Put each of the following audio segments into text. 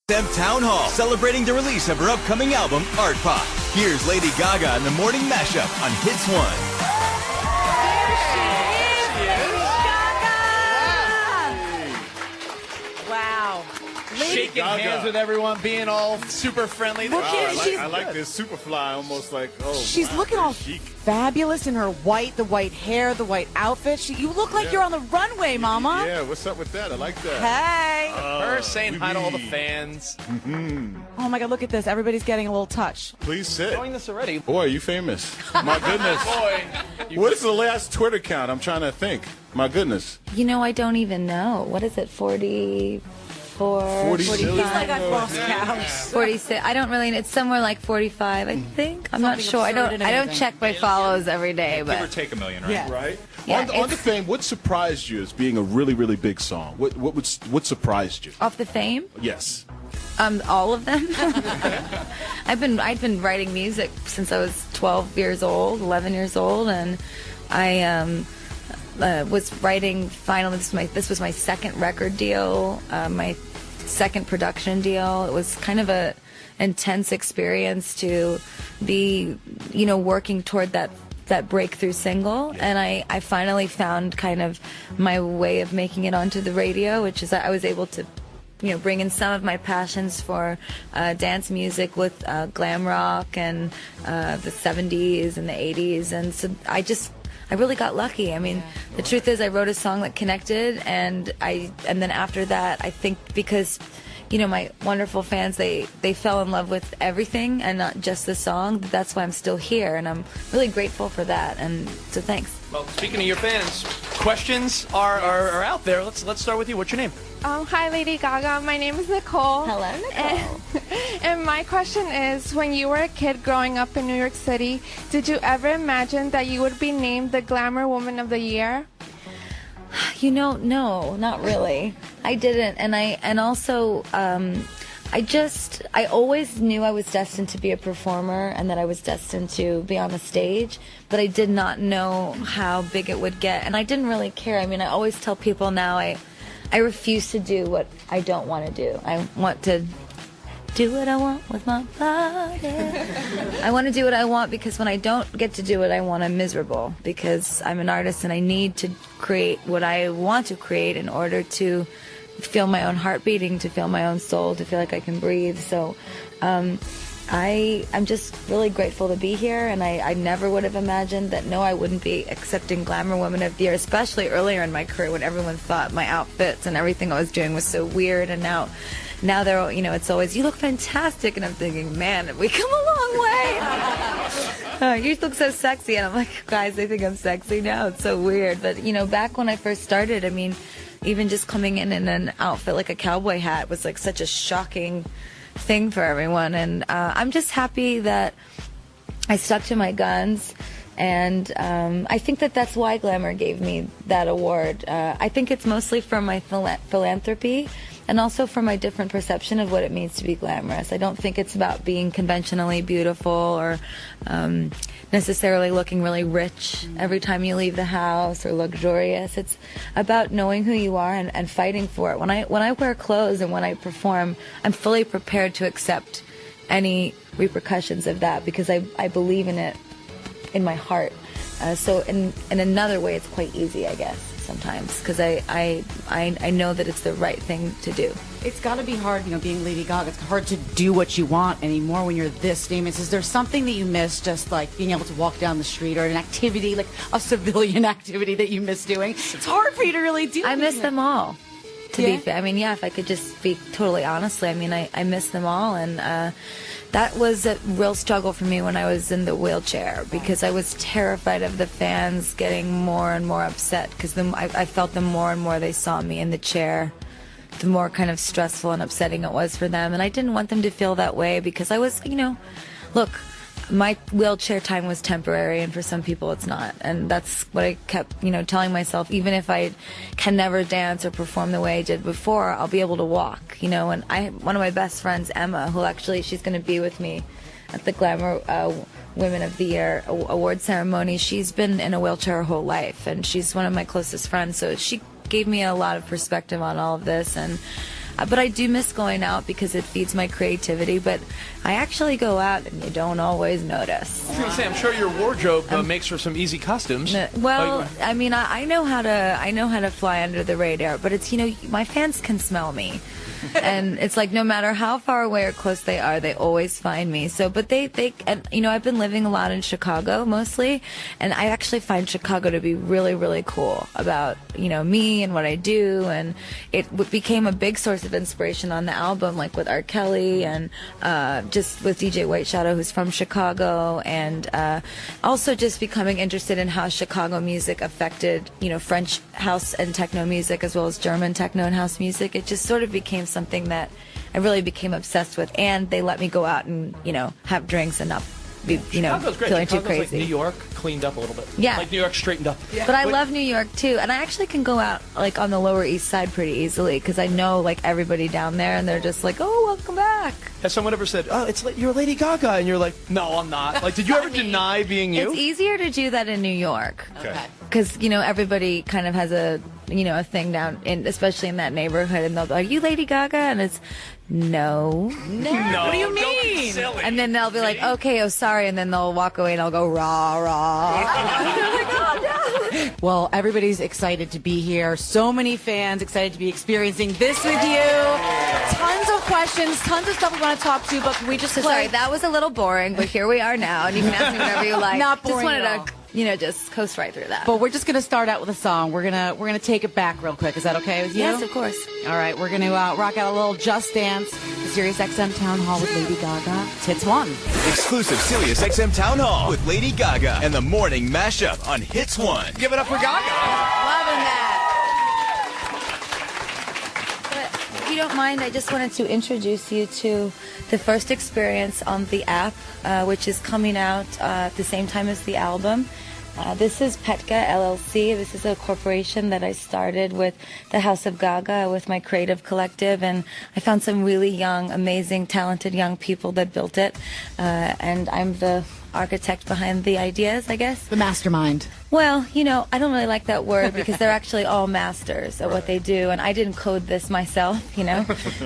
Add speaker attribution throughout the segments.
Speaker 1: Them Town Hall, celebrating the release of her upcoming album, Art Pop. Here's Lady Gaga in the morning mashup on Hits 1.
Speaker 2: Wow.
Speaker 3: Shaking hands with everyone, being all super friendly.
Speaker 2: Look at
Speaker 4: I like this Superfly, almost like,
Speaker 2: she's
Speaker 4: wow,
Speaker 2: looking all
Speaker 4: chic.
Speaker 2: fabulous in her white, the white hair, the white outfit. You look like you're on the runway, Mama.
Speaker 4: Yeah, what's up with that? I like that.
Speaker 2: Hey.
Speaker 3: Her saying hi to all the fans.
Speaker 2: Oh my God, look at this. Everybody's getting a little touch.
Speaker 4: Please sit.
Speaker 3: Doing this already.
Speaker 4: Boy, you famous. My goodness.
Speaker 3: Boy.
Speaker 4: What is the last Twitter count? I'm trying to think. My goodness.
Speaker 5: You know, I don't even know. What is it, 44?
Speaker 4: 46.
Speaker 2: He's like
Speaker 5: Forty-five?
Speaker 2: a boss cows.
Speaker 5: 46. I don't really. It's somewhere like 45, I think. I'm not
Speaker 2: Something
Speaker 5: sure. I
Speaker 2: absurd
Speaker 5: don't
Speaker 2: and amazing.
Speaker 5: check my follows every day,
Speaker 6: Give or
Speaker 5: but
Speaker 6: take 1 million, right?
Speaker 2: Yeah.
Speaker 4: Right?
Speaker 5: Yeah,
Speaker 4: on the
Speaker 5: it's-
Speaker 4: fame, what surprised you as being a really, really big song? What surprised you?
Speaker 5: off the fame,
Speaker 4: Yes.
Speaker 5: all of them. I've been writing music since I was 12 years old, 11 years old, and I was writing. Finally, this was my second record deal, my second production deal. It was kind of a intense experience to be, working toward that breakthrough single. And I finally found kind of my way of making it onto the radio, which is that I was able to bring in some of my passions for dance music with glam rock and the 70s and the 80s. And so I really got lucky. I mean, the truth is I wrote a song that connected, and then after that, I think because my wonderful fans, they fell in love with everything and not just the song. That's why I'm still here, and I'm really grateful for that. And so thanks.
Speaker 3: Well, speaking of your fans, questions are out there. Let's start with you. What's your name?
Speaker 7: Hi, Lady Gaga. My name is Nicole.
Speaker 5: Hello, Nicole.
Speaker 7: And my question is, when you were a kid growing up in New York City, did you ever imagine that you would be named the Glamour Woman of the Year?
Speaker 5: No, not really. I didn't, and also I always knew I was destined to be a performer and that I was destined to be on the stage, but I did not know how big it would get, and I didn't really care. I mean, I always tell people now I refuse to do what I don't want to do. I want to do what I want with my body. I want to do what I want, because when I don't get to do what I want, I'm miserable, because I'm an artist and I need to create what I want to create in order to feel my own heart beating, to feel my own soul, to feel like I can breathe. So I'm just really grateful to be here, and I never would have imagined that, no, I wouldn't be accepting Glamour Woman of the Year, especially earlier in my career when everyone thought my outfits and everything I was doing was so weird. And now they're, it's always, you look fantastic, and I'm thinking, man, we come a long way. You look so sexy, and I'm like, guys, they think I'm sexy now. It's so weird. But back when I first started, I mean, even just coming in an outfit like a cowboy hat was like such a shocking thing for everyone. And I'm just happy that I stuck to my guns, and I think that's why Glamour gave me that award. I think it's mostly for my philanthropy, and also for my different perception of what it means to be glamorous. I don't think it's about being conventionally beautiful or necessarily looking really rich every time you leave the house, or luxurious. It's about knowing who you are and fighting for it. When I wear clothes and when I perform, I'm fully prepared to accept any repercussions of that, because I believe in it in my heart. So in another way, it's quite easy, I guess, sometimes, because I know that it's the right thing to do.
Speaker 2: It's got to be hard, being Lady Gaga. It's hard to do what you want anymore when you're this famous. Is there something that you miss, just like being able to walk down the street, or an activity, like a civilian activity that you miss doing? It's hard for you to really do.
Speaker 5: I miss them all, to
Speaker 2: Yeah?
Speaker 5: be fair. I mean, yeah, if I could just speak totally honestly, I mean, I miss them all. And that was a real struggle for me when I was in the wheelchair, because I was terrified of the fans getting more and more upset, because I felt the more and more they saw me in the chair, the more kind of stressful and upsetting it was for them. And I didn't want them to feel that way, because I was, look, my wheelchair time was temporary, and for some people it's not. And that's what I kept, telling myself. Even if I can never dance or perform the way I did before, I'll be able to walk, And one of my best friends, Emma, who actually, she's going to be with me at the Glamour Women of the Year award ceremony. She's been in a wheelchair her whole life, and she's one of my closest friends. So she gave me a lot of perspective on all of this. And But I do miss going out because it feeds my creativity. But I actually go out, and you don't always notice.
Speaker 3: I was going to say, I'm sure your wardrobe makes for some easy costumes.
Speaker 5: Well, I mean, I know how to fly under the radar, but it's, my fans can smell me. And it's like no matter how far away or close they are, they always find me. So, but and I've been living a lot in Chicago mostly, and I actually find Chicago to be really, really cool about, me and what I do. And it became a big source of inspiration on the album, like with R. Kelly and just with DJ White Shadow, who's from Chicago, and also just becoming interested in how Chicago music affected, French house and techno music as well as German techno and house music. It just sort of became something that I really became obsessed with, and they let me go out and have drinks and not be
Speaker 3: Chicago's great.
Speaker 5: feeling
Speaker 3: Chicago's
Speaker 5: too crazy.
Speaker 3: Like New York cleaned up a little bit.
Speaker 5: Yeah,
Speaker 3: like New York straightened up.
Speaker 5: Yeah. But I love New York too, and I actually can go out like on the Lower East Side pretty easily because I know like everybody down there, and they're just like, "Oh, welcome back."
Speaker 3: Has someone ever said, "Oh, you're Lady Gaga," and you're like, "No, I'm not." Like, did you ever deny being you?
Speaker 5: It's easier to do that in New York.
Speaker 3: Okay.
Speaker 5: Because everybody kind of has a thing down in, especially in that neighborhood, and they'll be like, "Are you Lady Gaga?" And it's no.
Speaker 3: What
Speaker 2: do you mean?
Speaker 5: And then they'll be like, "Okay, oh sorry," and then they'll walk away, and I'll go rah rah. And they're like, "Oh no."
Speaker 2: Well, everybody's excited to be here. So many fans excited to be experiencing this with you. Tons of questions, tons of stuff we want to talk to, but can we just
Speaker 5: Sorry, that was a little boring, but here we are now, and you can ask me whatever you like.
Speaker 2: Not boring
Speaker 5: just wanted
Speaker 2: at all.
Speaker 5: to, just coast right through that.
Speaker 2: But we're just going to start out with a song. We're gonna take it back real quick. Is that okay with you?
Speaker 5: Yes, of course.
Speaker 2: All right, we're going to rock out a little Just Dance, the Sirius XM Town Hall with Lady Gaga. It's Hits 1.
Speaker 1: Exclusive Sirius XM Town Hall with Lady Gaga and the Morning Mashup on Hits 1.
Speaker 3: Give it up for Gaga.
Speaker 2: Loving that.
Speaker 5: But if you don't mind, I just wanted to introduce you to the first experience on the app, which is coming out at the same time as the album. This is Petka LLC. This is a corporation that I started with the House of Gaga, with my creative collective, and I found some really young, amazing, talented young people that built it, and I'm the architect behind the ideas, I guess.
Speaker 2: The mastermind.
Speaker 5: Well, I don't really like that word because they're actually all masters at what they do, and I didn't code this myself,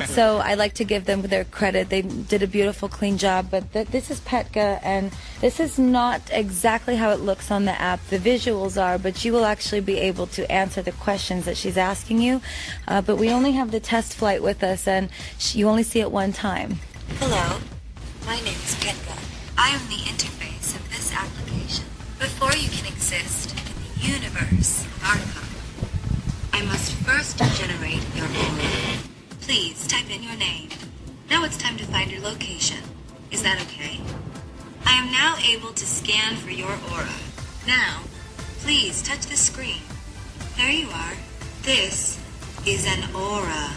Speaker 5: So I like to give them their credit. They did a beautiful, clean job, but this is Petka, and this is not exactly how it looks on the app. The visuals are, but you will actually be able to answer the questions that she's asking you, but we only have the test flight with us, and you only see it one time.
Speaker 6: Hello, my name is Gaga. I am the interface of this application. Before you can exist in the universe of Arca, I must first generate your aura. Please type in your name. Now it's time to find your location. Is that okay? I am now able to scan for your aura. Now, please touch the screen. There you are. This is an aura.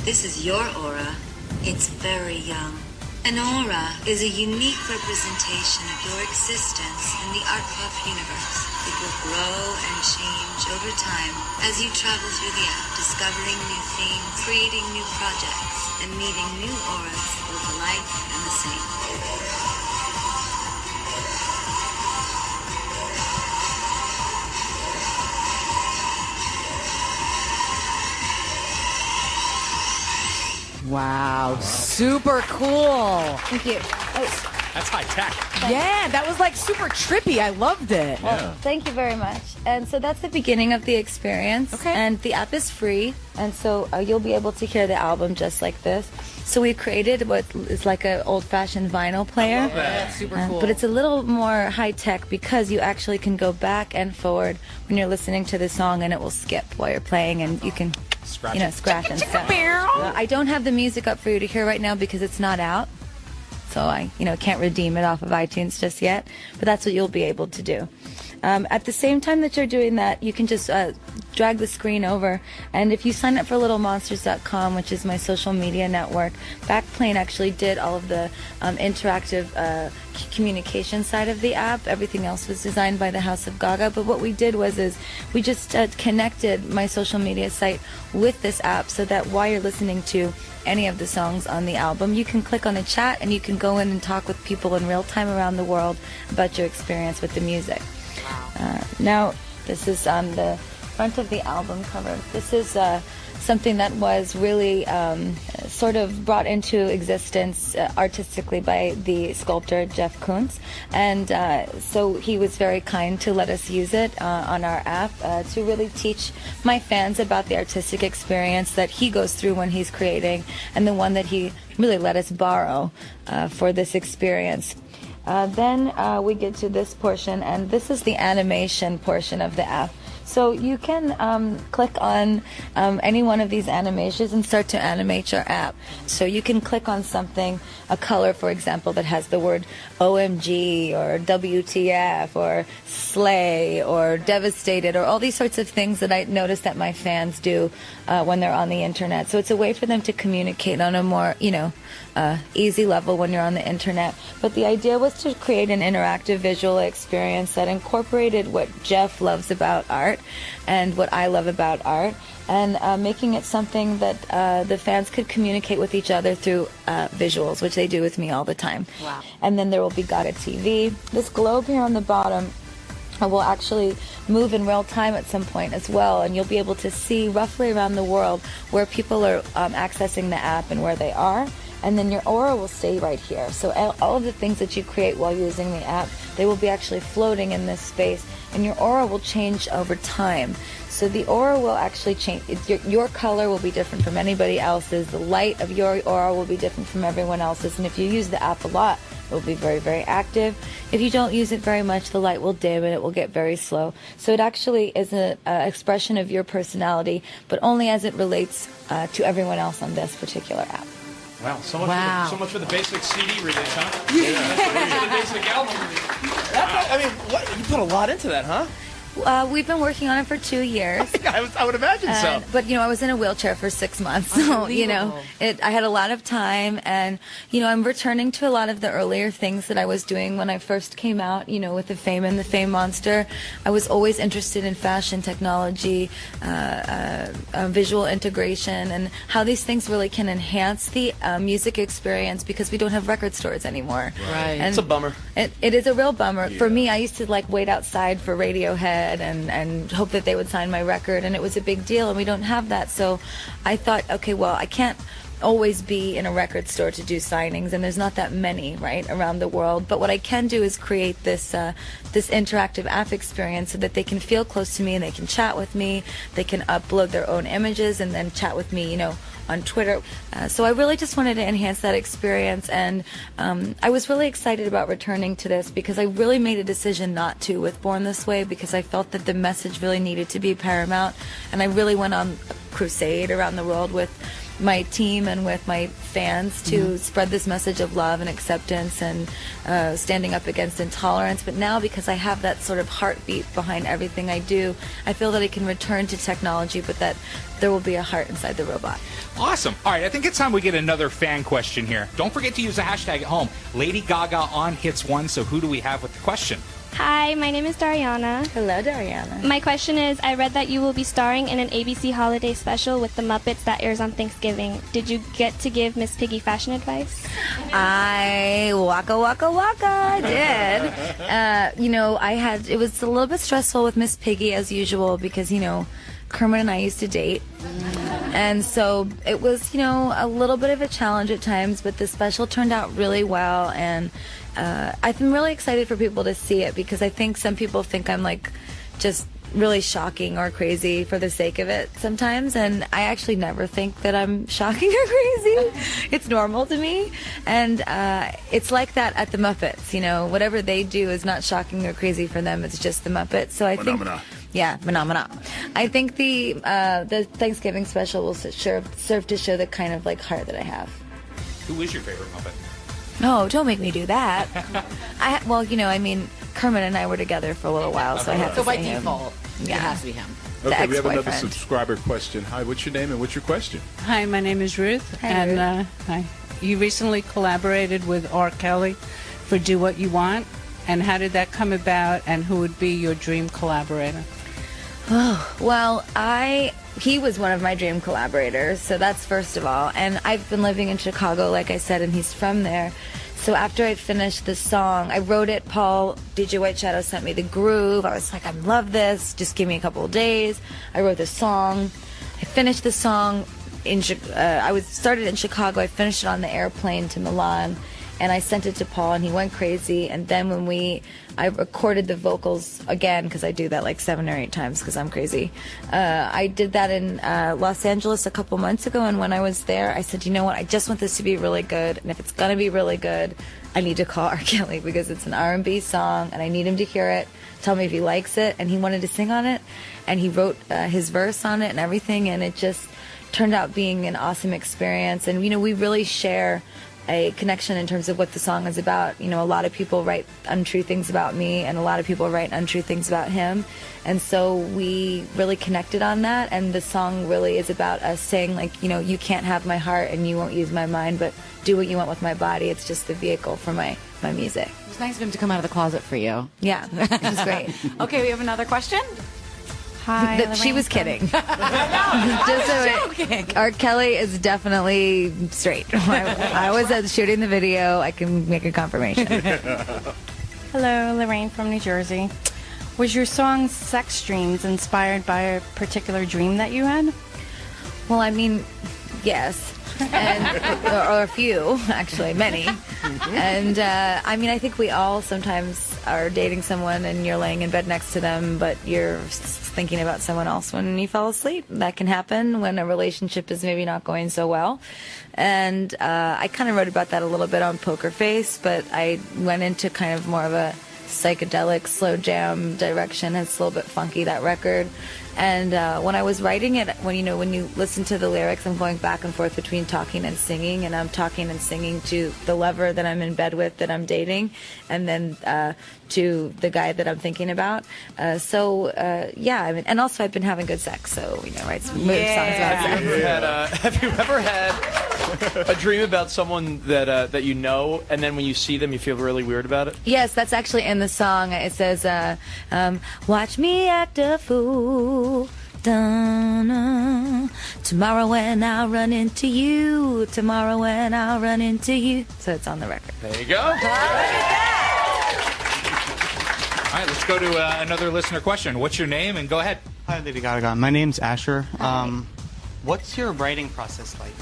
Speaker 6: This is your aura. It's very young. An aura is a unique representation of your existence in the art club universe. It will grow and change over time as you travel through the app, discovering new themes, creating new projects, and meeting new auras both alike and the same.
Speaker 2: Wow, super cool.
Speaker 5: Thank you.
Speaker 3: That's high tech.
Speaker 2: Yeah, that was like super trippy. I loved it.
Speaker 5: Well, thank you very much. And so that's the beginning of the experience.
Speaker 2: Okay.
Speaker 5: And the app is free, and so you'll be able to hear the album just like this. So we created what is like an old-fashioned vinyl player.
Speaker 2: I love that. Super cool.
Speaker 5: But it's a little more high-tech because you actually can go back and forward when you're listening to the song, and it will skip while you're playing, and you can scratch and stuff. I don't have the music up for you to hear right now because it's not out. So I, can't redeem it off of iTunes just yet. But that's what you'll be able to do. At the same time that you're doing that, you can just drag the screen over. And if you sign up for littlemonsters.com, which is my social media network, Backplane actually did all of the interactive communication side of the app. Everything else was designed by the House of Gaga. But what we did was we just connected my social media site with this app so that while you're listening to any of the songs on the album, you can click on a chat and you can go in and talk with people in real time around the world about your experience with the music. Now, this is on the front of the album cover. This is something that was really sort of brought into existence artistically by the sculptor Jeff Koons, and so he was very kind to let us use it on our app to really teach my fans about the artistic experience that he goes through when he's creating, and the one that he really let us borrow for this experience. Then we get to this portion, and this is the animation portion of the app. So you can click on any one of these animations and start to animate your app. So you can click on something, a color, for example, that has the word OMG or WTF or slay or devastated or all these sorts of things that I notice that my fans do when they're on the internet. So it's a way for them to communicate on a more, easy level when you're on the internet. But the idea was to create an interactive visual experience that incorporated what Jeff loves about art and what I love about art, and making it something that the fans could communicate with each other through visuals, which they do with me all the time.
Speaker 2: Wow.
Speaker 5: And then there will be Gaga TV. This globe here on the bottom will actually move in real time at some point as well, and you'll be able to see roughly around the world where people are accessing the app and where they are. And then your aura will stay right here. So all of the things that you create while using the app, they will be actually floating in this space, and your aura will change over time. So the aura will actually change. Your color will be different from anybody else's. The light of your aura will be different from everyone else's. And if you use the app a lot, it will be very, very active. If you don't use it very much, the light will dim and it will get very slow. So it actually is an expression of your personality, but only as it relates to everyone else on this particular app.
Speaker 8: Wow, so much for the basic CD release, huh?
Speaker 3: Yeah.
Speaker 8: The basic album release.
Speaker 3: I mean, you put a lot into that, huh?
Speaker 5: We've been working on it for 2 years.
Speaker 3: I would imagine so.
Speaker 5: But, I was in a wheelchair for 6 months. So, I had a lot of time. And, I'm returning to a lot of the earlier things that I was doing when I first came out, with the Fame and the Fame Monster. I was always interested in fashion technology, visual integration, and how these things really can enhance the music experience, because we don't have record stores anymore.
Speaker 2: Right.
Speaker 5: And
Speaker 3: it's a bummer.
Speaker 5: It is a real bummer. Yeah. For me, I used to wait outside for Radiohead and hope that they would sign my record, and it was a big deal, and we don't have that. So I thought, okay, well, I can't always be in a record store to do signings, and there's not that many right around the world. But what I can do is create this this interactive app experience so that they can feel close to me, and they can chat with me, they can upload their own images and then chat with me, on Twitter. So I really just wanted to enhance that experience, and I was really excited about returning to this, because I really made a decision not to with Born This Way, because I felt that the message really needed to be paramount, and I really went on a crusade around the world with my team and with my fans to spread this message of love and acceptance and standing up against intolerance. But now, because I have that sort of heartbeat behind everything I do, I feel that I can return to technology, but that there will be a heart inside the robot.
Speaker 8: Awesome. All right, I think it's time we get another fan question here. Don't forget to use the hashtag at home. Lady Gaga on hits one. So who do we have with the question?
Speaker 9: Hi, my name is Dariana.
Speaker 5: Hello, Dariana.
Speaker 9: My question is, I read that you will be starring in an ABC holiday special with the Muppets that airs on Thanksgiving. Did you get to give Miss Piggy fashion advice?
Speaker 5: I did. It was a little bit stressful with Miss Piggy as usual, because, Kermit and I used to date. And so it was, a little bit of a challenge at times, but the special turned out really well, and I've been really excited for people to see it, because I think some people think I'm just really shocking or crazy for the sake of it sometimes, and I actually never think that I'm shocking or crazy. It's normal to me, and it's like that at the Muppets. Whatever they do is not shocking or crazy for them. It's just the Muppets. So I think. Yeah, phenomena. I think the Thanksgiving special will serve to show the kind of heart that I have.
Speaker 8: Who is your favorite Muppet?
Speaker 5: Oh, don't make me do that. Kermit and I were together for a little while, so I have to
Speaker 2: by
Speaker 5: say him.
Speaker 2: default, it has to be him.
Speaker 4: Okay, we have another subscriber question. Hi, what's your name and what's your question?
Speaker 10: Hi, my name is Ruth.
Speaker 5: Hi, Ruth.
Speaker 10: Hi. You recently collaborated with R. Kelly for Do What You Want, and how did that come about, and who would be your dream collaborator?
Speaker 5: Oh, well, he was one of my dream collaborators, so that's first of all. And I've been living in Chicago, like I said, and he's from there. So after I finished the song, I wrote it. Paul, DJ White Shadow, sent me the groove. I was like, I love this. Just give me a couple of days. I wrote the song. I finished the song started in Chicago. I finished it on the airplane to Milan, and I sent it to Paul, and he went crazy. And then I recorded the vocals again, because I do that like 7 or 8 times because I'm crazy. I did that in Los Angeles a couple months ago, and when I was there, I said, you know what, I just want this to be really good, and if it's gonna be really good, I need to call R. Kelly, because it's an R&B song, and I need him to hear it, tell me if he likes it, and he wanted to sing on it, and he wrote his verse on it and everything, and it just turned out being an awesome experience. And we really share a connection in terms of what the song is about. A lot of people write untrue things about me, and a lot of people write untrue things about him, and so we really connected on that. And the song really is about us saying, like, you can't have my heart and you won't use my mind, but do what you want with my body. It's just the vehicle for my music.
Speaker 2: It was nice of him to come out of the closet for you.
Speaker 5: Yeah, it was great.
Speaker 2: Okay, we have another question.
Speaker 5: Hi, she was kidding. I was joking. R. Kelly is definitely straight. I was shooting the video. I can make a confirmation.
Speaker 11: Hello, Lorraine from New Jersey. Was your song Sex Dreams inspired by a particular dream that you had?
Speaker 5: Well, I mean, yes. Or a few, actually, many. And I mean, I think we all sometimes are dating someone and you're laying in bed next to them, but you're thinking about someone else when you fall asleep. That can happen when a relationship is maybe not going so well. And I kind of wrote about that a little bit on Poker Face, but I went into kind of more of a psychedelic slow jam direction. It's a little bit funky, that record. And when I was writing it, when you listen to the lyrics, I'm going back and forth between talking and singing, and I'm talking and singing to the lover that I'm in bed with, that I'm dating, and then to the guy that I'm thinking about. Yeah, I mean, and also I've been having good sex, so write some songs about sex.
Speaker 3: Have you ever had a dream about someone that you know, and then when you see them, you feel really weird about it?
Speaker 5: Yes, that's actually in the song. It says, "Watch me act a fool. Dun, tomorrow when I run into you. Tomorrow when I run into you." So it's on the record.
Speaker 3: There you go.
Speaker 8: All right, let's go to another listener question. What's your name? And go ahead.
Speaker 12: Hi, Lady Gaga. My name's Asher. What's your writing process like?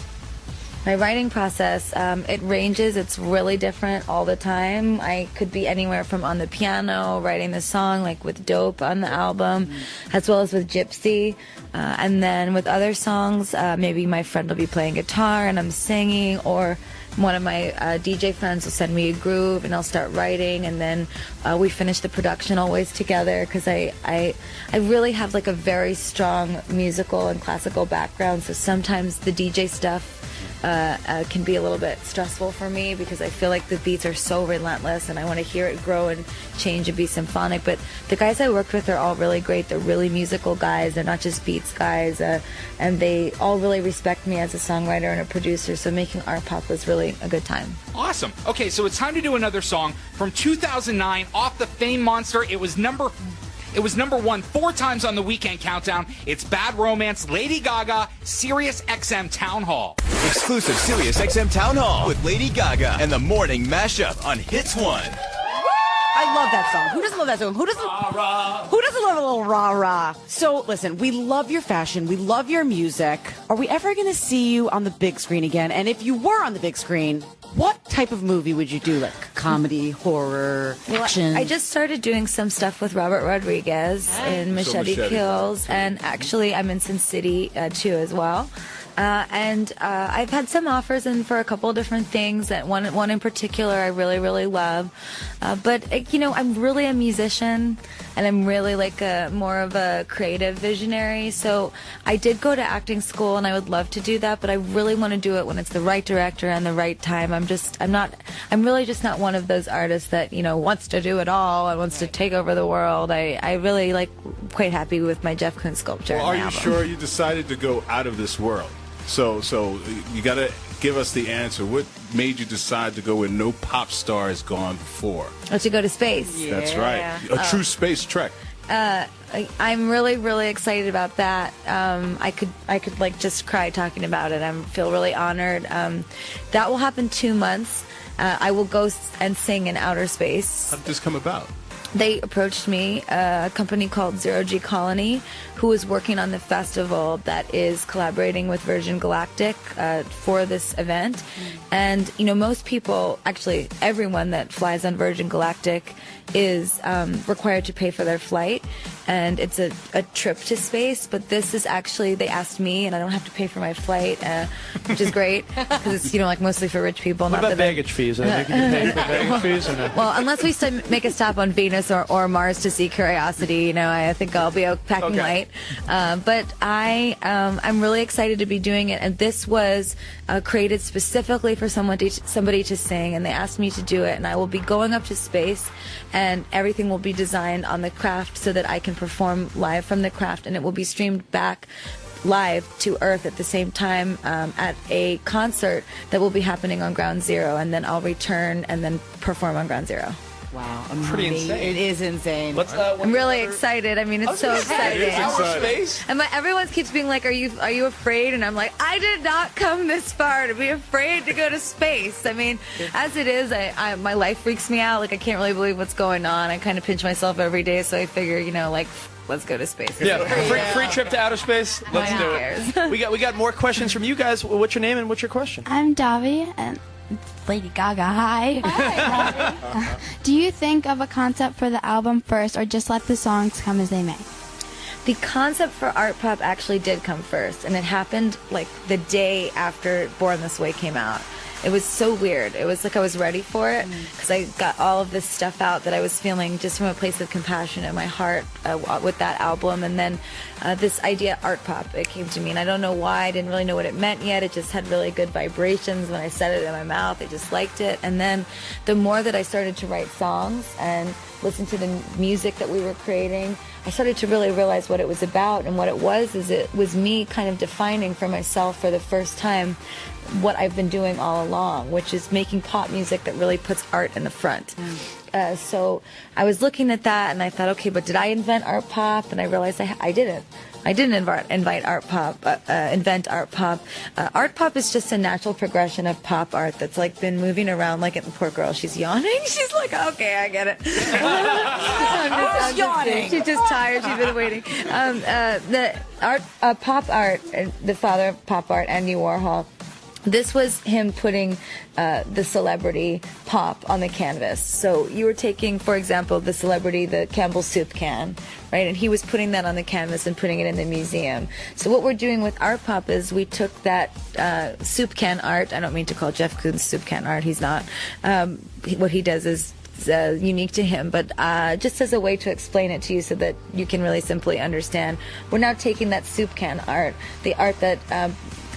Speaker 5: My writing process, it ranges. It's really different all the time. I could be anywhere from on the piano, writing the song, like with Dope on the album, as well as with Gypsy. And then with other songs, maybe my friend will be playing guitar and I'm singing, or one of my DJ friends will send me a groove and I'll start writing, and then we finish the production always together, because I really have like a very strong musical and classical background, so sometimes the DJ stuff can be a little bit stressful for me, because I feel like the beats are so relentless and I want to hear it grow and change and be symphonic. But the guys I worked with are all really great. They're really musical guys. They're not just beats guys, and they all really respect me as a songwriter and a producer, so making art pop was really a good time.
Speaker 8: Awesome. Okay, so it's time to do another song from 2009 off the Fame Monster. It was number 1 4 times on the Weekend Countdown. It's Bad Romance, Lady Gaga, Sirius XM Town Hall.
Speaker 1: Exclusive Sirius XM Town Hall with Lady Gaga and the Morning Mashup on Hits 1.
Speaker 2: I love that song. Who doesn't love that song? Who doesn't love a little rah-rah? So, listen, we love your fashion. We love your music. Are we ever going to see you on the big screen again? And if you were on the big screen, what type of movie would you do? Like comedy, horror, action?
Speaker 5: I just started doing some stuff with Robert Rodriguez in Machete Kills, and actually I'm in Sin City too as well. And I've had some offers in for a couple of different things. That one in particular I really, really love. But I'm really a musician, and I'm really like more of a creative visionary. So I did go to acting school, and I would love to do that. But I really want to do it when it's the right director and the right time. I'm really just not one of those artists that wants to do it all and wants to take over the world. I really quite happy with my Jeff Koons sculpture.
Speaker 4: Well, are you sure you decided to go out of this world? So you got to give us the answer. What made you decide to go where no pop star has gone before?
Speaker 5: Or to go to space.
Speaker 2: Yeah.
Speaker 4: That's right. A true space trek.
Speaker 5: I'm really, really excited about that. I could just cry talking about it. I feel really honored. That will happen 2 months. I will go and sing in outer space.
Speaker 4: How did this come about?
Speaker 5: they approached me, a company called Zero G Colony, who is working on the festival that is collaborating with Virgin Galactic for this event. And, you know, most people, actually everyone that flies on Virgin Galactic is required to pay for their flight. And it's a trip to space, but this is actually, they asked me, and I don't have to pay for my flight, which is great, because it's, you know, like mostly for rich people.
Speaker 3: What about baggage fees? Are they pay for baggage fees or no?
Speaker 5: Well, unless we make a stop on Venus or Mars to see Curiosity, you know, I think I'll be packing light. But I'm really excited to be doing it, and this was created specifically for somebody to sing, and they asked me to do it, and I will be going up to space, and everything will be designed on the craft so that I can perform live from the craft, and it will be streamed back live to Earth at the same time at a concert that will be happening on Ground Zero, and then I'll return and then perform on Ground Zero.
Speaker 2: Wow,
Speaker 3: pretty insane.
Speaker 2: It is insane.
Speaker 5: I'm really excited. I mean, it's so exciting.
Speaker 3: Space?
Speaker 5: And everyone keeps being like, "Are you afraid?" And I'm like, I did not come this far to be afraid to go to space. I mean, as it is, my life freaks me out. Like, I can't really believe what's going on. I kind of pinch myself every day, so I figure, you know, like, let's go to space.
Speaker 3: Yeah, free trip to outer space. Let's do it. We got more questions from you guys. What's your name and what's your question?
Speaker 13: I'm Davi, and Lady Gaga. Hi. Do you think of a concept for the album first, or just let the songs come as they may?
Speaker 5: The concept for Art Pop actually did come first, and it happened like the day after Born This Way came out. It was so weird. It was like I was ready for it, because I got all of this stuff out that I was feeling just from a place of compassion in my heart with that album. And then this idea, Art Pop, it came to me, and I don't know why. I didn't really know what it meant yet. It just had really good vibrations when I said it in my mouth. I just liked it. And then the more that I started to write songs and listen to the music that we were creating, I started to really realize what it was about. And what it was is it was me kind of defining for myself for the first time what I've been doing all along, which is making pop music that really puts art in the front. So I was looking at that, and I thought, okay, but did I invent art pop? And I realized I didn't. I didn't invent art pop. Art pop is just a natural progression of pop art that's like been moving around. Like the poor girl, she's yawning. She's like, okay, I get it. I'm yawning. She's just tired. She's been waiting. The art, pop art, the father of pop art, Andy Warhol. This was him putting the celebrity pop on the canvas. So you were taking, for example, the celebrity, the Campbell's soup can, right? And he was putting that on the canvas and putting it in the museum. So what we're doing with Art Pop is we took that soup can art. I don't mean to call Jeff Koons soup can art. He's not. What he does is unique to him, but just as a way to explain it to you so that you can really simply understand, we're now taking that soup can art, the art that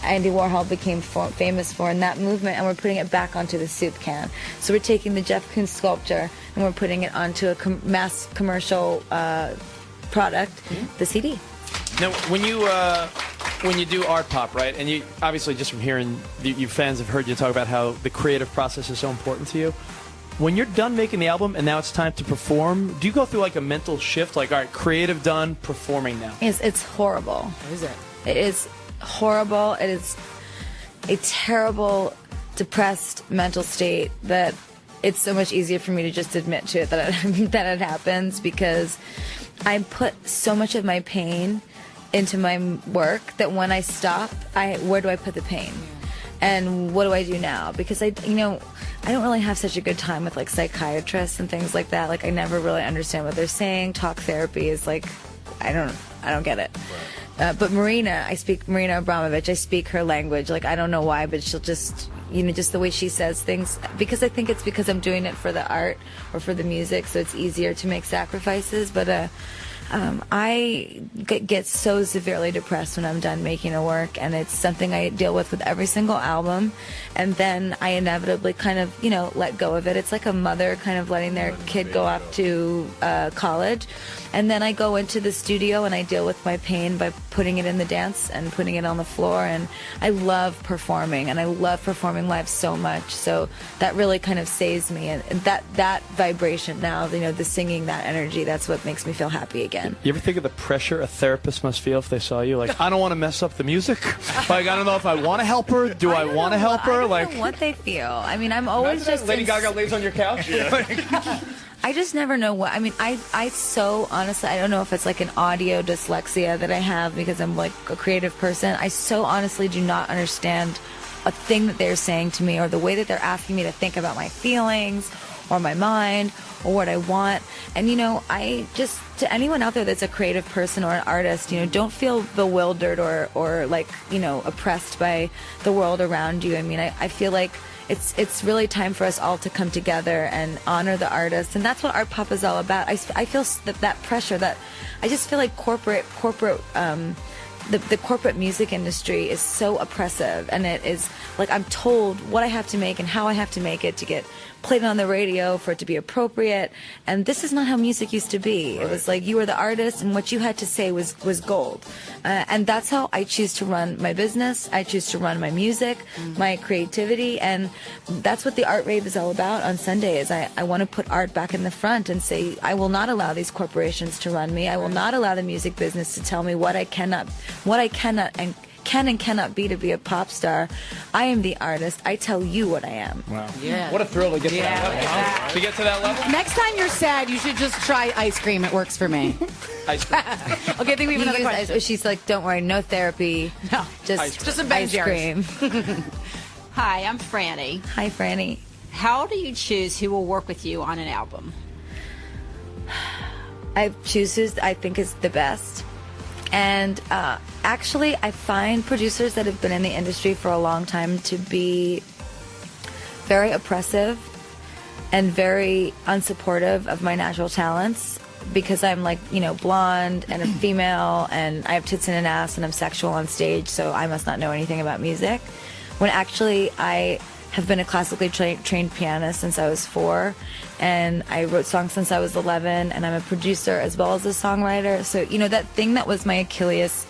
Speaker 5: Andy Warhol became famous for in that movement, and we're putting it back onto the soup can. So we're taking the Jeff Koons sculpture and we're putting it onto a mass commercial product, the CD.
Speaker 3: Now, when you do art pop, right, and you obviously just from hearing, you fans have heard you talk about how the creative process is so important to you. When you're done making the album and now it's time to perform, do you go through like a mental shift, like, all right, creative done, performing now?
Speaker 5: It's horrible.
Speaker 2: What is it?
Speaker 5: It is horrible. It is a terrible, depressed mental state that it's so much easier for me to just admit to it that it happens, because I put so much of my pain into my work that when I stop, where do I put the pain? And what do I do now? Because I don't really have such a good time with like psychiatrists and things like that. Like, I never really understand what they're saying. Talk therapy is like, I don't get it. But Marina Abramovich, I speak her language. Like, I don't know why, but she'll just, just the way she says things, because I think it's because I'm doing it for the art or for the music, so it's easier to make sacrifices. But I get so severely depressed when I'm done making a work, and it's something I deal with every single album, and then I inevitably kind of, let go of it. It's like a mother kind of letting their kid go off to college, and then I go into the studio and I deal with my pain by putting it in the dance and putting it on the floor. And I love performing, and I love performing live so much, so that really kind of saves me, and that vibration now, the singing, that energy, that's what makes me feel happy again.
Speaker 3: You ever think of the pressure a therapist must feel if they saw you? Like, I don't want to mess up the music. Like, I don't know if I want to help her. Do I want to help her?
Speaker 5: I don't know what they feel. I mean, I'm always just
Speaker 3: Lady Gaga lays on your couch.
Speaker 5: I just never know what, I mean, I so honestly, I don't know if it's like an audio dyslexia that I have because I'm like a creative person. I so honestly do not understand a thing that they're saying to me or the way that they're asking me to think about my feelings or my mind or what I want. And, you know, I just, to anyone out there that's a creative person or an artist, you know, don't feel bewildered or like, you know, oppressed by the world around you. I mean, I feel like it's really time for us all to come together and honor the artists. And that's what Art Pop is all about. I feel that pressure, that I just feel like the corporate music industry is so oppressive, and it is like I'm told what I have to make and how I have to make it to get played on the radio for it to be appropriate. And this is not how music used to be. Right. It was like you were the artist and what you had to say was gold. And that's how I choose to run my business. I choose to run my music, my creativity, and that's what the Art Rave is all about on Sundays. I want to put art back in the front and say I will not allow these corporations to run me. I will not allow the music business to tell me what I cannot and can and cannot be to be a pop star. I am the artist. I tell you what I am.
Speaker 3: Wow.
Speaker 2: Yeah.
Speaker 3: What a thrill to get to that level. Huh? To get to that level?
Speaker 2: Next time you're sad, you should just try ice cream. It works for me.
Speaker 3: Ice cream.
Speaker 2: Okay, I think we have another question.
Speaker 5: She's like, don't worry, no therapy.
Speaker 2: No.
Speaker 5: Just
Speaker 2: some Ben
Speaker 5: ice cream.
Speaker 14: Hi, I'm Franny.
Speaker 5: Hi, Franny.
Speaker 14: How do you choose who will work with you on an album?
Speaker 5: I choose who I think is the best. And actually, I find producers that have been in the industry for a long time to be very oppressive and very unsupportive of my natural talents because I'm like, you know, blonde and a female and I have tits and an ass and I'm sexual on stage, so I must not know anything about music. When actually I have been a classically trained pianist since I was 4, and I wrote songs since I was 11, and I'm a producer as well as a songwriter. So, you know, that thing that was my Achilles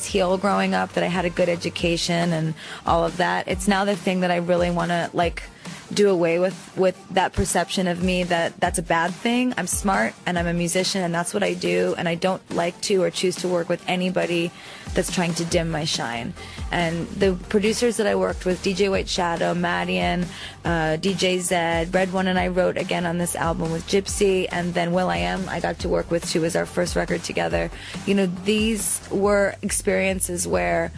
Speaker 5: heel growing up, that I had a good education and all of that, it's now the thing that I really want to, like, do away with that perception of me that that's a bad thing. I'm smart and I'm a musician and that's what I do, and I don't like to or choose to work with anybody that's trying to dim my shine. And the producers that I worked with, DJ White Shadow, Madian, DJ Zed, Red One, and I wrote again on this album with Gypsy, and then will.i.am I got to work with too, was our first record together. You know, these were experiences where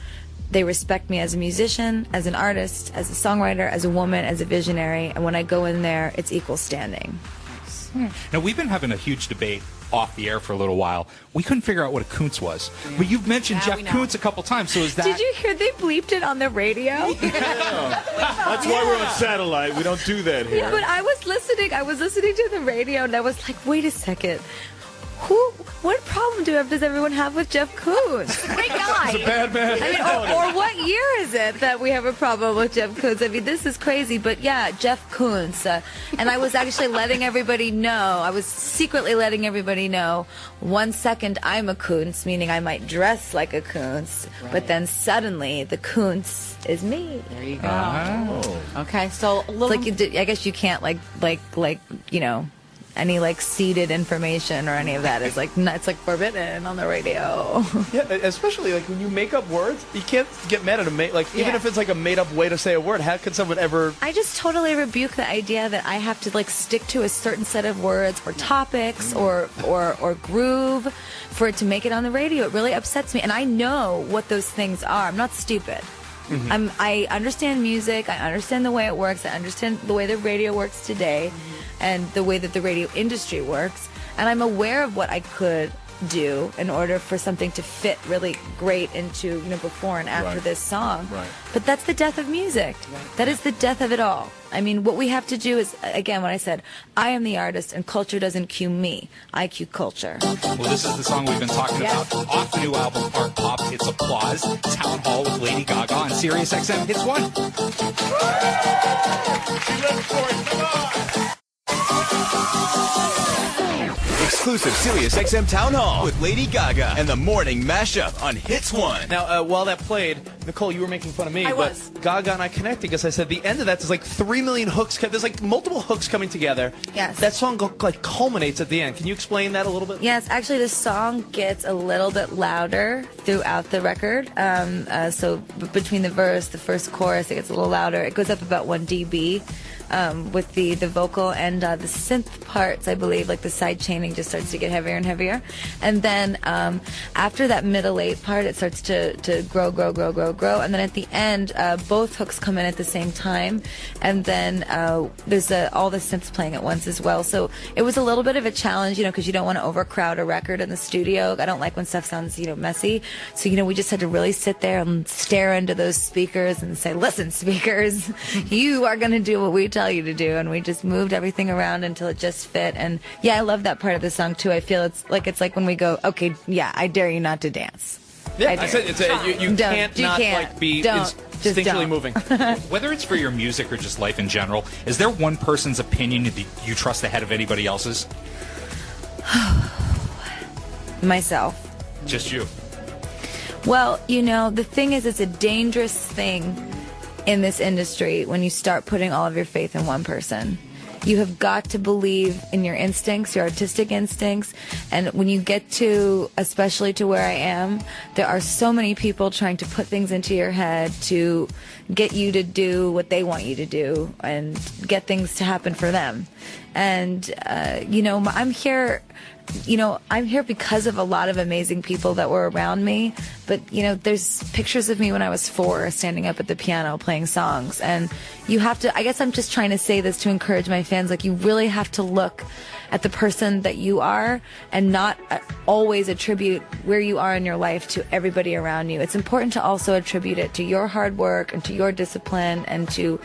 Speaker 5: they respect me as a musician, as an artist, as a songwriter, as a woman, as a visionary, and when I go in there, it's equal standing.
Speaker 8: Now, we've been having a huge debate off the air for a little while. We couldn't figure out what a Kuntz was. Yeah. But you've mentioned Jeff Kuntz a couple times, so is that...
Speaker 5: Did you hear they bleeped it on the radio?
Speaker 4: Yeah. That's why we're on satellite. We don't do that here.
Speaker 5: Yeah, but I was listening to the radio, and I was like, wait a second. What problem does everyone have with Jeff Koons? Great guy.
Speaker 4: He's a bad man.
Speaker 5: I mean, or what year is it that we have a problem with Jeff Koons? I mean, this is crazy. But yeah, Jeff Koons. And I was actually letting everybody know. I was secretly letting everybody know. 1 second, I'm a Koons, meaning I might dress like a Koons. Right. But then suddenly, the Koons is me.
Speaker 2: There you go. Oh. Okay, so a little...
Speaker 5: It's like I guess you can't like you know, any like seeded information or any of that is like it's like forbidden on the radio.
Speaker 3: Yeah, especially like when you make up words, you can't get mad at even if it's like a made up way to say a word. How could someone ever?
Speaker 5: I just totally rebuke the idea that I have to like stick to a certain set of words or topics or groove for it to make it on the radio. It really upsets me, and I know what those things are. I'm not stupid. Mm-hmm. I understand music. I understand the way it works. I understand the way the radio works today, and the way that the radio industry works. And I'm aware of what I could do in order for something to fit really great into, you know, before and after this song. Right. But that's the death of music. Right. That is the death of it all. I mean, what we have to do is, again, when I said, I am the artist and culture doesn't cue me, I cue culture.
Speaker 8: Well, this is the song we've been talking about off the new album, Art Pop. It's Applause, Town Hall with Lady Gaga on Sirius XM Hits 1.
Speaker 1: Exclusive Sirius XM Town Hall with Lady Gaga and the Morning Mashup on Hits 1.
Speaker 3: Now, while that played, Nicole, you were making fun of me,
Speaker 2: I
Speaker 3: but
Speaker 2: was.
Speaker 3: Gaga and I connected because I said the end of that is like 3 million hooks. There's like multiple hooks coming together.
Speaker 5: Yes.
Speaker 3: That song like culminates at the end. Can you explain that a little bit?
Speaker 5: Yes, actually, the song gets a little bit louder throughout the record. So between the verse, the first chorus, it gets a little louder. It goes up about 1 dB. With the vocal and the synth parts, I believe, like the side chaining just starts to get heavier and heavier. And then after that middle 8 part, it starts to grow. And then at the end, both hooks come in at the same time. And then there's all the synths playing at once as well. So it was a little bit of a challenge, because you don't want to overcrowd a record in the studio. I don't like when stuff sounds, messy. So, we just had to really sit there and stare into those speakers and say, listen, speakers, you are going to do what we tell you to do. And we just moved everything around until it just fit. And yeah, I love that part of the song too. I feel it's like when we go, okay, yeah, I dare you not to dance.
Speaker 3: Yeah, I said you can't be instinctually moving.
Speaker 8: Whether it's for your music or just life in general, is there one person's opinion that you trust ahead of anybody else's?
Speaker 5: Myself.
Speaker 8: Just you.
Speaker 5: Well, the thing is, it's a dangerous thing in this industry when you start putting all of your faith in one person. You have got to believe in your instincts, your artistic instincts, and when you get to, especially to where I am, there are so many people trying to put things into your head to get you to do what they want you to do and get things to happen for them. And, I'm here... I'm here because of a lot of amazing people that were around me. But, there's pictures of me when I was 4 standing up at the piano playing songs. And you have to, I guess I'm just trying to say this to encourage my fans. Like, you really have to look at the person that you are and not always attribute where you are in your life to everybody around you. It's important to also attribute it to your hard work and to your discipline and to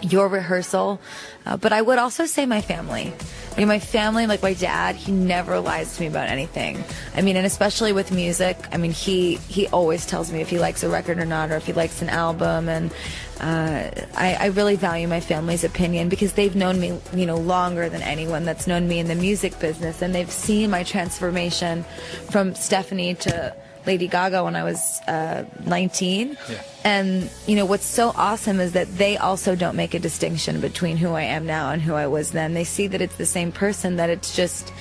Speaker 5: your rehearsal. But I would also say my family. My family, like my dad, he never lies to me about anything. And especially with music, he always tells me if he likes a record or not, or if he likes an album. And I really value my family's opinion because they've known me, longer than anyone that's known me in the music business. And they've seen my transformation from Stephanie to Lady Gaga when I was 19. Yeah. And, what's so awesome is that they also don't make a distinction between who I am now and who I was then. They see that it's the same person, that it's just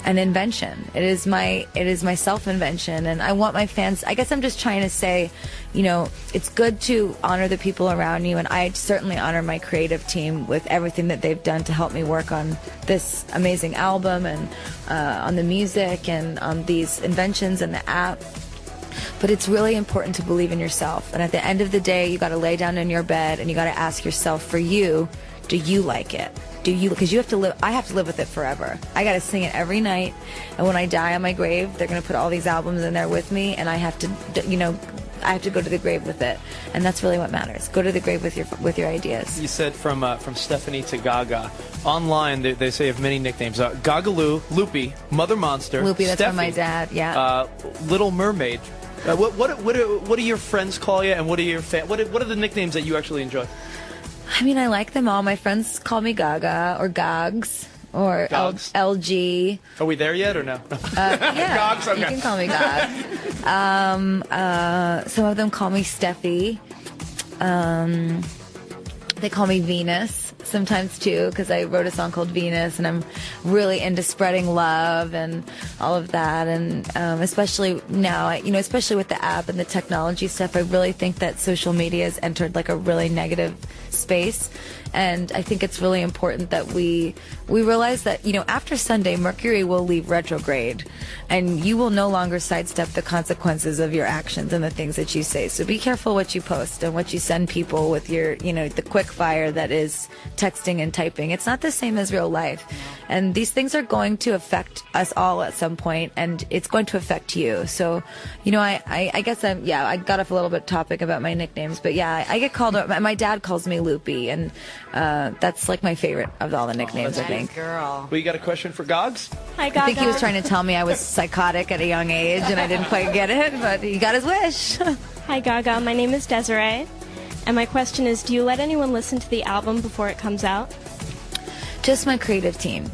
Speaker 5: an invention. It is my self-invention. And I want my fans, I guess I'm just trying to say, it's good to honor the people around you. And I certainly honor my creative team with everything that they've done to help me work on this amazing album and on the music and on these inventions and the app. But it's really important to believe in yourself. And at the end of the day, you got to lay down in your bed and you got to ask yourself, for you, do you like it? Because you have to live, I have to live with it forever. I got to sing it every night. And when I die on my grave, they're going to put all these albums in there with me. And I have to, I have to go to the grave with it. And that's really what matters. Go to the grave with your ideas.
Speaker 3: You said from Stephanie to Gaga. Online, they say of many nicknames. Gagaloo, Loopy, Mother Monster,
Speaker 5: Loopy, that's
Speaker 3: Steffi,
Speaker 5: from my dad, yeah.
Speaker 3: Little Mermaid. What do your friends call you, and what are the nicknames that you actually enjoy?
Speaker 5: I like them all. My friends call me Gaga or Gogs or LG.
Speaker 3: Are we there yet or no?
Speaker 5: Yeah,
Speaker 3: Gogs, okay.
Speaker 5: You can call me Gogs. Some of them call me Steffi. They call me Venus sometimes too, because I wrote a song called Venus, and I'm really into spreading love and all of that. And especially now, especially with the app and the technology stuff, I really think that social media has entered like a really negative space. And I think it's really important that we realize that, after Sunday, Mercury will leave retrograde, and you will no longer sidestep the consequences of your actions and the things that you say. So be careful what you post and what you send people with your, the quick fire that is texting and typing. It's not the same as real life. And these things are going to affect us all at some point, and it's going to affect you. So, I guess I got off a little bit topic about my nicknames, but yeah, I get called, my dad calls me Loopy, and that's like my favorite of all the nicknames, I think.
Speaker 2: Girl.
Speaker 3: Well, you got a question for Gogs?
Speaker 9: Hi, Gaga.
Speaker 5: I think he was trying to tell me I was psychotic at a young age, and I didn't quite get it, but he got his wish.
Speaker 9: Hi, Gaga. My name is Desiree, and my question is, do you let anyone listen to the album before it comes out?
Speaker 5: Just my creative team.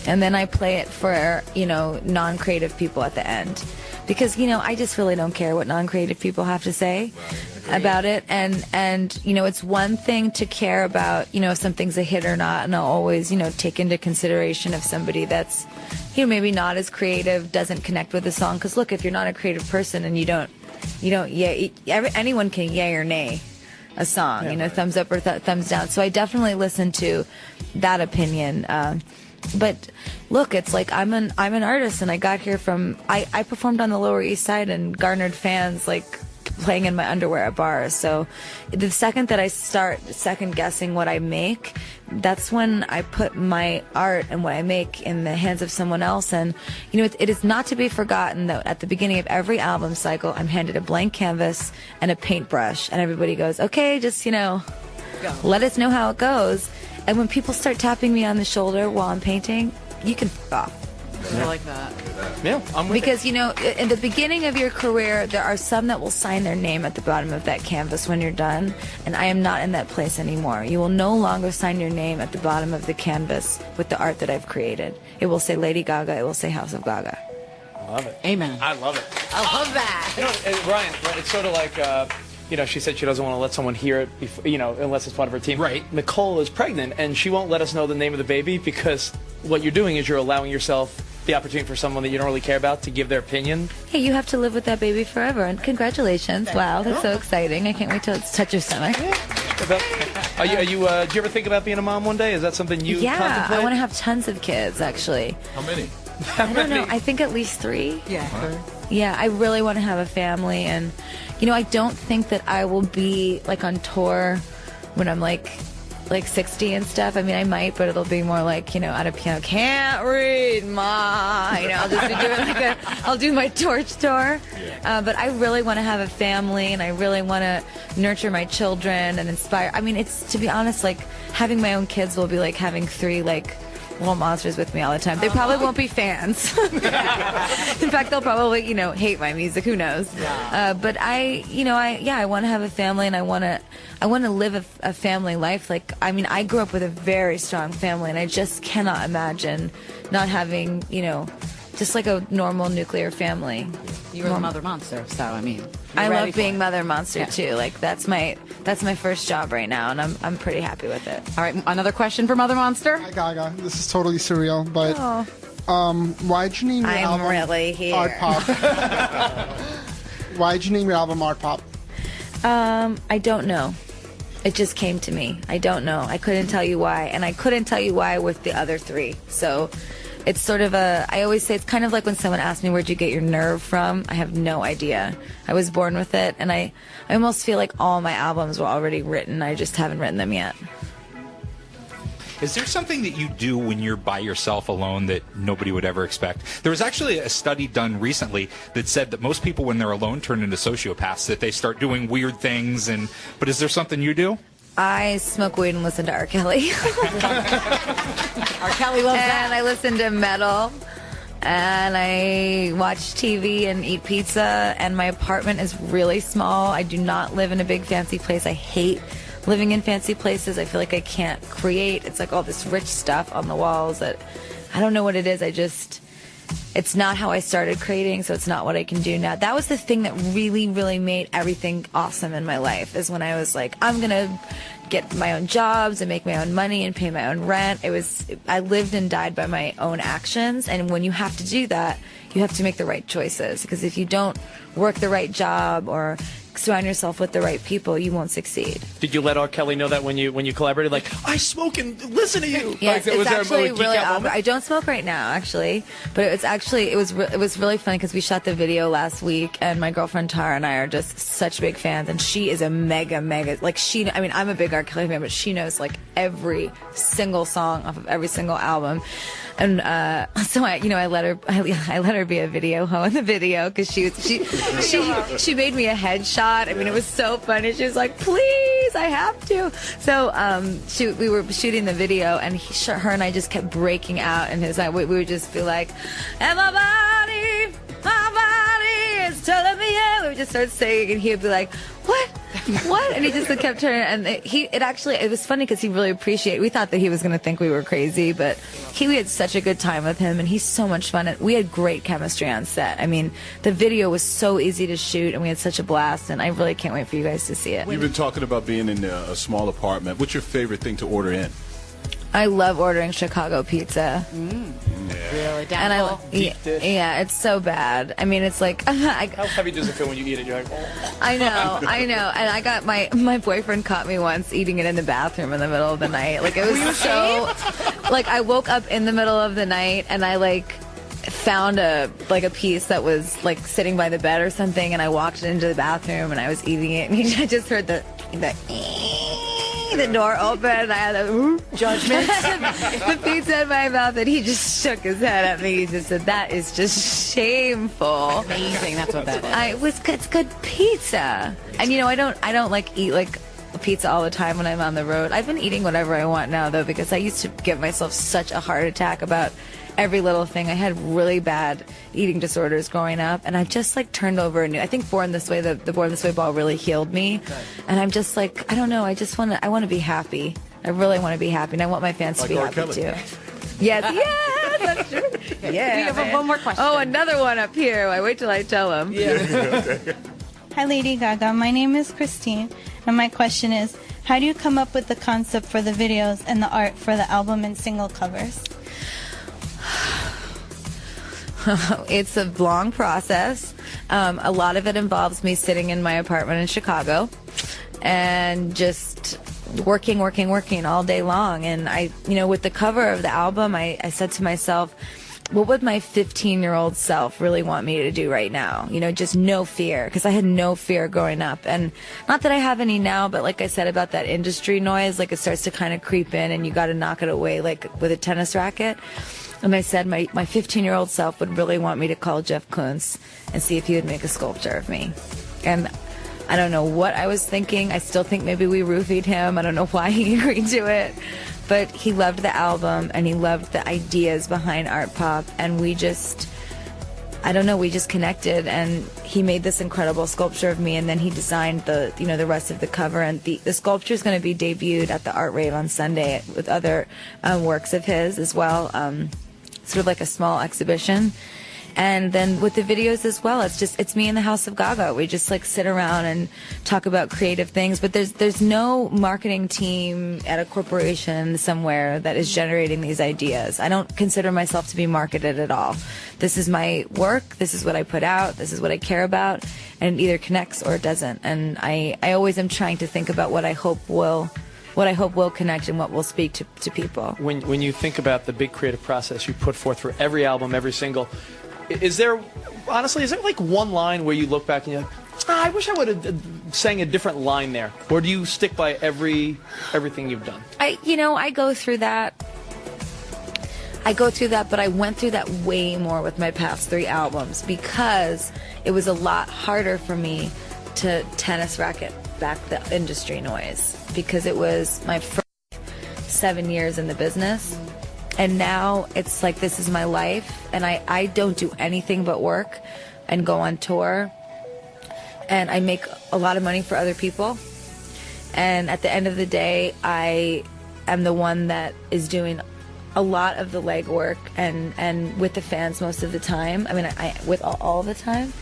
Speaker 5: And then I play it for, non-creative people at the end. because, you know, I just really don't care what non-creative people have to say about it. And, you know, it's one thing to care about, you know, if something's a hit or not, and I'll always, you know, take into consideration if somebody that's, you know, maybe not as creative doesn't connect with the song. Because look, if you're not a creative person and you don't, anyone can yay or nay a song, you know, thumbs up or thumbs down. So I definitely listen to that opinion. But look, it's like I'm an artist, and I got here from I performed on the Lower East Side and garnered fans like playing in my underwear at bars. So the second that I start second guessing what I make, that's when I put my art and what I make in the hands of someone else. And you know, it is not to be forgotten that at the beginning of every album cycle, I'm handed a blank canvas and a paintbrush, and everybody goes, okay, just, you know, let us know how it goes. And when people start tapping me on the shoulder while I'm painting, you can f*** off.
Speaker 2: I like that.
Speaker 3: Yeah, I'm with
Speaker 5: Because, you know, in the beginning of your career, there are some that will sign their name at the bottom of that canvas when you're done, and I am not in that place anymore. You will no longer sign your name at the bottom of the canvas with the art that I've created. It will say Lady Gaga, it will say House of Gaga.
Speaker 3: I love it.
Speaker 2: Amen.
Speaker 3: I love it.
Speaker 2: I love that.
Speaker 3: You know, Ryan, it's sort of like, you know, she said she doesn't want to let someone hear it, before, you know, unless it's part of her team.
Speaker 8: Right.
Speaker 3: Nicole is pregnant, and she won't let us know the name of the baby because what you're doing is you're allowing yourself the opportunity for someone that you don't really care about to give their opinion.
Speaker 5: Hey, you have to live with that baby forever, and congratulations. Wow, that's so exciting. I can't wait till it's touch your stomach.
Speaker 3: Do you ever think about being a mom one day? Is that something you contemplate?
Speaker 5: I want to have tons of kids, actually.
Speaker 4: How many?
Speaker 5: I don't know. I think at least 3.
Speaker 2: Yeah.
Speaker 5: Yeah, I really want to have a family, and you know, I don't think that I will be like on tour when I'm like 60 and stuff. I mean, I might, but it'll be more like, you know, at a piano, can't read, ma. You know, I'll just be doing I'll do my torch tour. But I really want to have a family, and I really want to nurture my children and inspire. I mean, it's, to be honest, like having my own kids will be like having 3 like little monsters with me all the time. They probably won't be fans. In fact, they'll probably, you know, hate my music. Who knows? But I want to have a family, and I want to live a family life. Like, I mean, I grew up with a very strong family, and I just cannot imagine not having, you know, just like a normal nuclear family.
Speaker 2: You were the mother monster, so I mean,
Speaker 5: I love being mother monster too. Like that's my first job right now, and I'm pretty happy with it.
Speaker 2: All right, another question for Mother Monster.
Speaker 15: Hi Gaga, this is totally surreal, but why'd you name your album
Speaker 5: really here.
Speaker 15: Art Pop? Why'd you name your album Art Pop?
Speaker 5: I don't know. It just came to me. I don't know. I couldn't tell you why, and I couldn't tell you why with the other 3. So it's sort of I always say it's kind of like when someone asks me, where'd you get your nerve from? I have no idea. I was born with it, and I almost feel like all my albums were already written. I just haven't written them yet.
Speaker 8: Is there something that you do when you're by yourself alone that nobody would ever expect? There was actually a study done recently that said that most people when they're alone turn into sociopaths, that they start doing weird things. But is there something you do?
Speaker 5: I smoke weed and listen to R. Kelly.
Speaker 2: R. Kelly loves that.
Speaker 5: And I listen to metal, and I watch TV and eat pizza, and my apartment is really small. I do not live in a big fancy place. I hate living in fancy places. I feel like I can't create. It's like all this rich stuff on the walls that I don't know what it is. It's not how I started creating, so it's not what I can do now. That was the thing that really, really made everything awesome in my life, is when I was like, I'm going to get my own jobs and make my own money and pay my own rent. I lived and died by my own actions, and when you have to do that, you have to make the right choices, because if you don't work the right job or surround yourself with the right people, you won't succeed.
Speaker 3: Did you let R. Kelly know that when you collaborated? Like, I smoke and listen to you.
Speaker 5: Yes,
Speaker 3: like,
Speaker 5: it's actually really awkward. I don't smoke right now, actually, but it was really funny because we shot the video last week, and my girlfriend Tara and I are just such big fans, and she is a mega like I'm a big R. Kelly fan, but she knows like every single song off of every single album. And so I let her be a video hoe in the video, because she made me a headshot. I mean, it was so funny. She was like, "Please, I have to." So we were shooting the video, and her and I just kept breaking out, and we would just be like, "And my body is telling me yeah." We would just start singing, and he would be like, "What? what? And he just kept turning, and it was funny because he really appreciated. We thought that he was going to think we were crazy, but we had such a good time with him, and he's so much fun. And we had great chemistry on set. I mean, the video was so easy to shoot, and we had such a blast, and I really can't wait for you guys to see it.
Speaker 4: You've been talking about being in a small apartment. What's your favorite thing to order in?
Speaker 5: I love ordering Chicago pizza.
Speaker 2: Really?
Speaker 5: Yeah, it's so bad. I mean, it's like
Speaker 3: How heavy does it feel when you eat it? You're like, oh.
Speaker 5: I know. And I got my boyfriend caught me once eating it in the bathroom in the middle of the night. Like, it was so, like, I woke up in the middle of the night and I found a piece that was like sitting by the bed or something, and I walked into the bathroom and I was eating it, and I just heard the door open, and I had a judgment. The pizza in my mouth, and he just shook his head at me. He just said, "That is just shameful."
Speaker 2: Amazing. That's what that is.
Speaker 5: It's good pizza, and I don't eat pizza all the time when I'm on the road. I've been eating whatever I want now, though, because I used to give myself such a heart attack about every little thing. I had really bad eating disorders growing up, and I just turned over I think Born This Way, the Born This Way ball really healed me. And I'm just I don't know, I want to be happy. I really want to be happy, and I want my fans to be happy too. Yes, that's true. Yeah.
Speaker 2: We have one more question.
Speaker 5: Oh, another one up here. I wait till I tell him.
Speaker 2: Yeah.
Speaker 16: Hi, Lady Gaga. My name is Christine, and my question is, how do you come up with the concept for the videos and the art for the album and single covers?
Speaker 5: It's a long process. A lot of it involves me sitting in my apartment in Chicago and just working all day long. And with the cover of the album, I said to myself, what would my 15-year-old self really want me to do right now? Just no fear, because I had no fear growing up. And not that I have any now, but like I said about that industry noise, it starts to kind of creep in, and you got to knock it away with a tennis racket. And I said my 15-year-old self would really want me to call Jeff Koons and see if he would make a sculpture of me. And I don't know what I was thinking. I still think maybe we roofied him. I don't know why he agreed to it. But he loved the album, and he loved the ideas behind Art Pop. And we just connected, and he made this incredible sculpture of me, and then he designed the rest of the cover. And the sculpture is going to be debuted at the Art Rave on Sunday with other works of his as well. Sort of like a small exhibition. And then with the videos as well, it's me in the House of Gaga. We just sit around and talk about creative things, but there's no marketing team at a corporation somewhere that is generating these ideas. I don't consider myself to be marketed at all. This is my work, this is what I put out, this is what I care about, and it either connects or it doesn't. And I always am trying to think about what I hope will connect and what will speak to people.
Speaker 3: When you think about the big creative process you put forth for every album, every single, is there one line where you look back and you're like, I wish I would have sang a different line there? Or do you stick by everything you've done?
Speaker 5: I go through that. But I went through that way more with my past 3 albums because it was a lot harder for me to tennis racket back the industry noise, because it was my first 7 years in the business, and now it's this is my life, and I don't do anything but work and go on tour, and I make a lot of money for other people, and at the end of the day I am the one that is doing a lot of the legwork and with the fans most of the time. I mean, with all the time.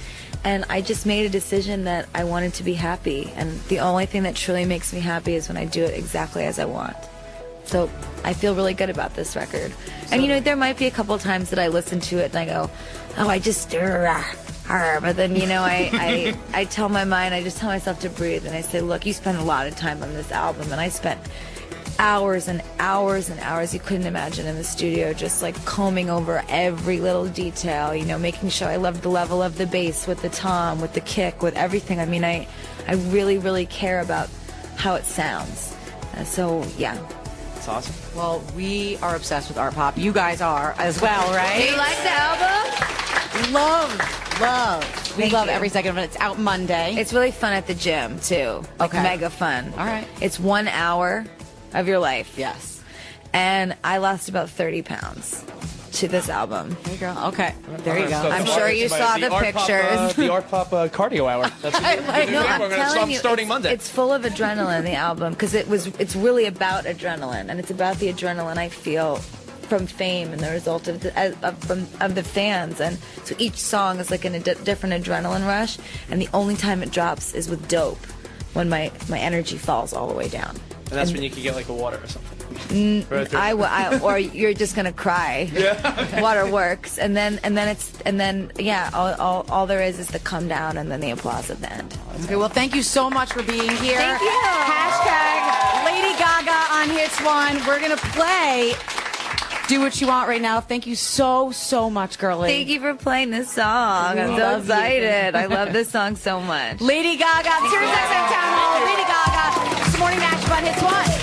Speaker 5: And I just made a decision that I wanted to be happy. And the only thing that truly makes me happy is when I do it exactly as I want. So I feel really good about this record. And, there might be a couple times that I listen to it and I go, oh, I just... But then, I tell my mind, I just tell myself to breathe. And I say, look, you spent a lot of time on this album. And I spent hours and hours and hours you couldn't imagine in the studio, just combing over every little detail, making sure I loved the level of the bass with the tom, with the kick, with everything. I mean, I really, really care about how it sounds. So, yeah.
Speaker 3: That's awesome.
Speaker 2: Well, we are obsessed with Art Pop. You guys are as well, right?
Speaker 5: Do you like the album?
Speaker 2: Love. We love every second of it. It's out Monday.
Speaker 5: It's really fun at the gym, too.
Speaker 2: Okay.
Speaker 5: Mega fun.
Speaker 2: All right.
Speaker 5: It's 1 hour of your life.
Speaker 2: Yes.
Speaker 5: And I lost about 30 pounds. to this album.
Speaker 2: There you go. Okay, there you go.
Speaker 5: I'm sure you saw the pictures.
Speaker 3: The Art Pop cardio hour. That's what
Speaker 5: No, I'm telling you,
Speaker 3: starting Monday.
Speaker 5: It's full of adrenaline, the album, because it's really about adrenaline, and it's about the adrenaline I feel from fame and the result of the fans. And so each song is like a different adrenaline rush, and the only time it drops is with Dope, when my energy falls all the way down.
Speaker 3: And that's when you can get like a water or something.
Speaker 5: Or you're just gonna cry.
Speaker 3: Yeah.
Speaker 5: Water works, and then all there is the come down and then the applause at the end.
Speaker 2: Okay, well, thank you so much for being here.
Speaker 5: Thank you.
Speaker 2: Hashtag Lady Gaga on Hits One. We're gonna play Do What You Want right now. Thank you so much, girlie.
Speaker 5: Thank you for playing this song. I'm so excited. I love this song so much.
Speaker 2: Lady Gaga, Sirius XM Town Hall. Lady Gaga. It's the morning mashup on Hits One.